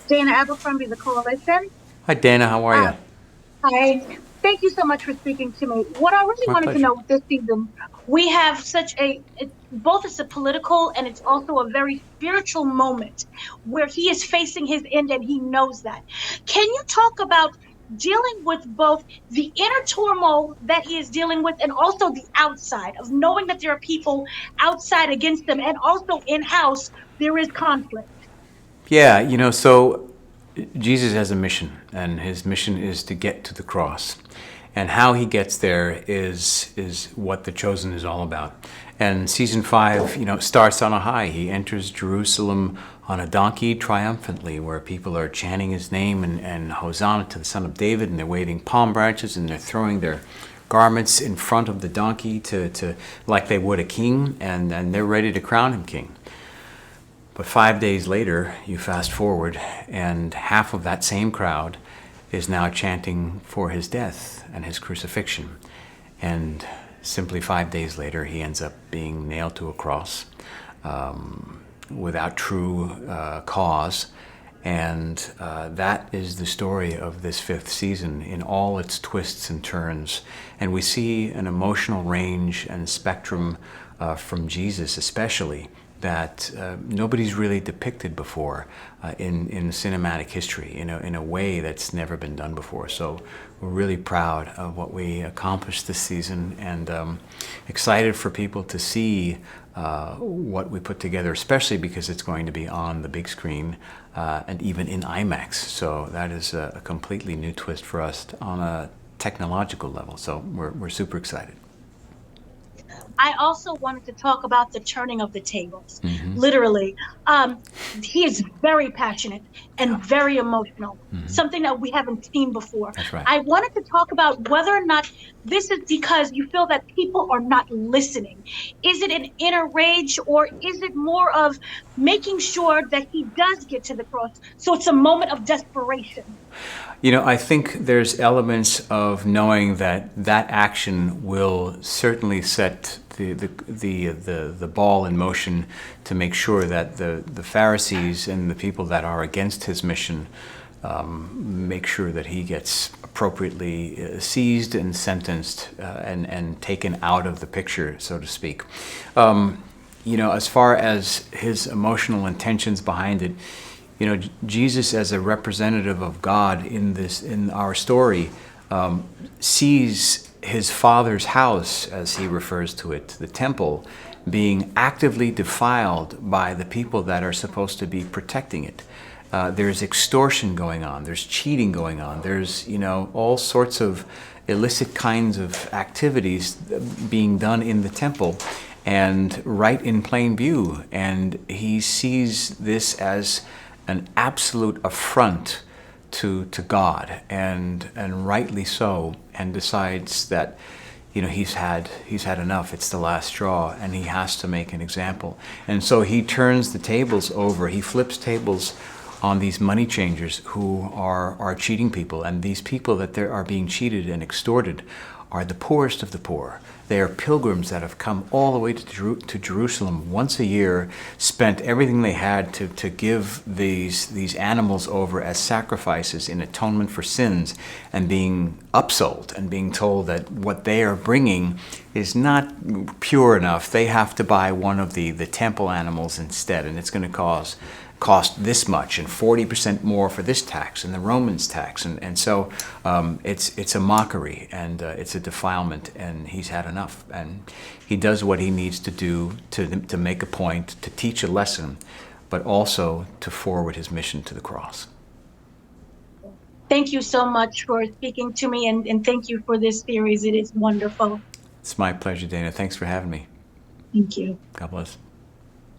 Dana Abercrombie, the Koalition. Hi, Dana. How are Uh, you? Hi. Thank you so much for speaking to me. What I really My wanted to pleasure. know with this season, we have such both it's a political and it's also a very spiritual moment where he is facing his end and he knows that. Can you talk about dealing with both the inner turmoil that he is dealing with and also the outside of knowing that there are people outside against him and also in house there is conflict? Yeah, so Jesus has a mission, and his mission is to get to the cross. And how he gets there is what The Chosen is all about. And season 5, starts on a high. He enters Jerusalem on a donkey triumphantly, where people are chanting his name and Hosanna to the Son of David, and they're waving palm branches and they're throwing their garments in front of the donkey to like they would a king, and they're ready to crown him king. But 5 days later, you fast forward, and half of that same crowd is now chanting for his death and his crucifixion. And simply 5 days later, he ends up being nailed to a cross without true cause. And that is the story of this 5th season in all its twists and turns. And we see an emotional range and spectrum from Jesus, especially, that nobody's really depicted before in cinematic history in a way that's never been done before. So we're really proud of what we accomplished this season, and excited for people to see what we put together, especially because it's going to be on the big screen and even in IMAX. So that is a completely new twist for us on a technological level. So we're super excited. I also wanted to talk about the turning of the tables, Hmm. literally. Um, he is very passionate Yeah. and very emotional, Hmm. something that we haven't seen before. That's right. I wanted to talk about whether or not this is because you feel that people are not listening. Is it an inner rage, or is it more of making sure that he does get to the cross? So it's a moment of desperation. I think there's elements of knowing that that action will certainly set the ball in motion to make sure that the Pharisees and the people that are against his mission make sure that he gets appropriately seized and sentenced and taken out of the picture, so to speak. As far as his emotional intentions behind it, Jesus as a representative of God in our story sees his father's house, as he refers to it, the temple, being actively defiled by the people that are supposed to be protecting it. There's extortion going on. There's cheating going on. There's all sorts of illicit kinds of activities being done in the temple, and right in plain view. And he sees this as an absolute affront to God, and rightly so, and decides that he's had enough. It's the last straw, and he has to make an example. And so he turns the tables over. He flips tables on these money changers who are cheating people, and these people that are being cheated and extorted are the poorest of the poor. They are pilgrims that have come all the way to Jerusalem once a year, spent everything they had to give these animals over as sacrifices in atonement for sins, and being upsold and being told that what they are bringing is not pure enough. They have to buy one of the temple animals instead, and it's going to cost this much, and 40% more for this tax and the Romans tax, and so it's a mockery, and it's a defilement, and he's had enough, and he does what he needs to do to make a point, to teach a lesson, but also to forward his mission to the cross. Thank you so much for speaking to me, and thank you for this series. It is wonderful. It's my pleasure, Dana. Thanks for having me. Thank you. God bless.